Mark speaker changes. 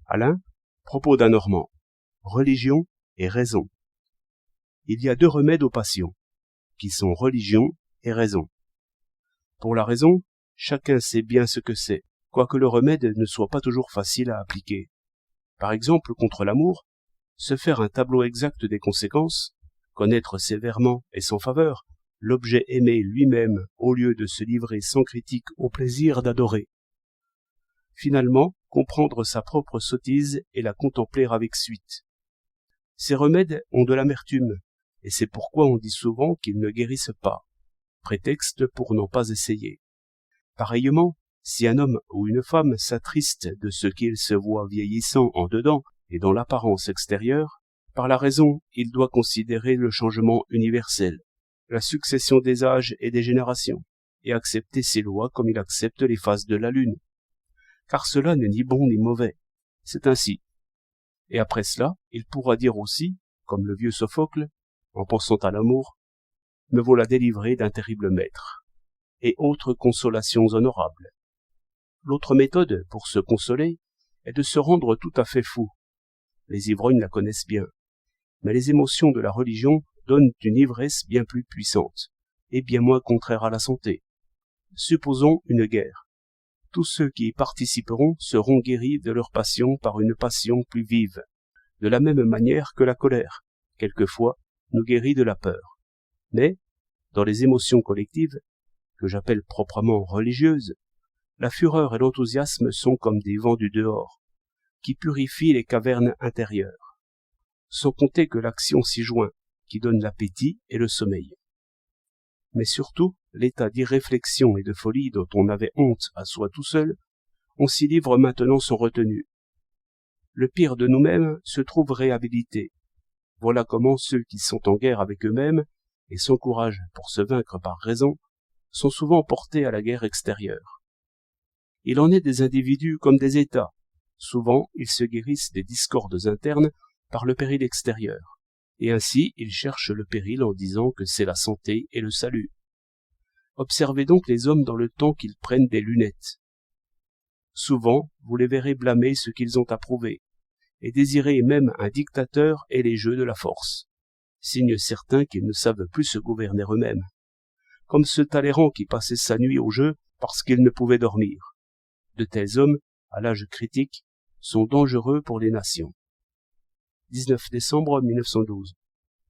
Speaker 1: Alain, propos d'un Normand. Religion et raison. Il y a deux remèdes aux passions, qui sont religion et raison. Pour la raison, chacun sait bien ce que c'est, quoique le remède ne soit pas toujours facile à appliquer. Par exemple, contre l'amour, se faire un tableau exact des conséquences, connaître sévèrement et sans faveur l'objet aimé lui-même au lieu de se livrer sans critique au plaisir d'adorer. Finalement, comprendre sa propre sottise et la contempler avec suite. Ces remèdes ont de l'amertume, et c'est pourquoi on dit souvent qu'ils ne guérissent pas, prétexte pour n'en pas essayer. Pareillement, si un homme ou une femme s'attriste de ce qu'il se voit vieillissant en dedans et dans l'apparence extérieure, par la raison, il doit considérer le changement universel, la succession des âges et des générations, et accepter ces lois comme il accepte les phases de la lune. Car cela n'est ni bon ni mauvais, c'est ainsi. Et après cela, il pourra dire aussi, comme le vieux Sophocle, en pensant à l'amour, « Me voilà délivré d'un terrible maître », et autres consolations honorables. L'autre méthode, pour se consoler, est de se rendre tout à fait fou. Les ivrognes la connaissent bien. Mais les émotions de la religion donnent une ivresse bien plus puissante, et bien moins contraire à la santé. Supposons une guerre. Tous ceux qui y participeront seront guéris de leur passion par une passion plus vive, de la même manière que la colère, quelquefois, nous guérit de la peur. Mais, dans les émotions collectives, que j'appelle proprement religieuses, la fureur et l'enthousiasme sont comme des vents du dehors, qui purifient les cavernes intérieures. Sans compter que l'action s'y joint, qui donne l'appétit et le sommeil. Mais surtout, l'état d'irréflexion et de folie dont on avait honte à soi tout seul, on s'y livre maintenant sans retenue. Le pire de nous-mêmes se trouve réhabilité. Voilà comment ceux qui sont en guerre avec eux-mêmes, et sans courage pour se vaincre par raison, sont souvent portés à la guerre extérieure. Il en est des individus comme des États. Souvent, ils se guérissent des discordes internes par le péril extérieur. Et ainsi, ils cherchent le péril en disant que c'est la santé et le salut. Observez donc les hommes dans le temps qu'ils prennent des lunettes. Souvent, vous les verrez blâmer ce qu'ils ont approuvé, et désirer même un dictateur et les jeux de la force. Signe certain qu'ils ne savent plus se gouverner eux-mêmes. Comme ce Talleyrand qui passait sa nuit au jeu parce qu'il ne pouvait dormir. De tels hommes, à l'âge critique, sont dangereux pour les nations. 19 décembre 1912.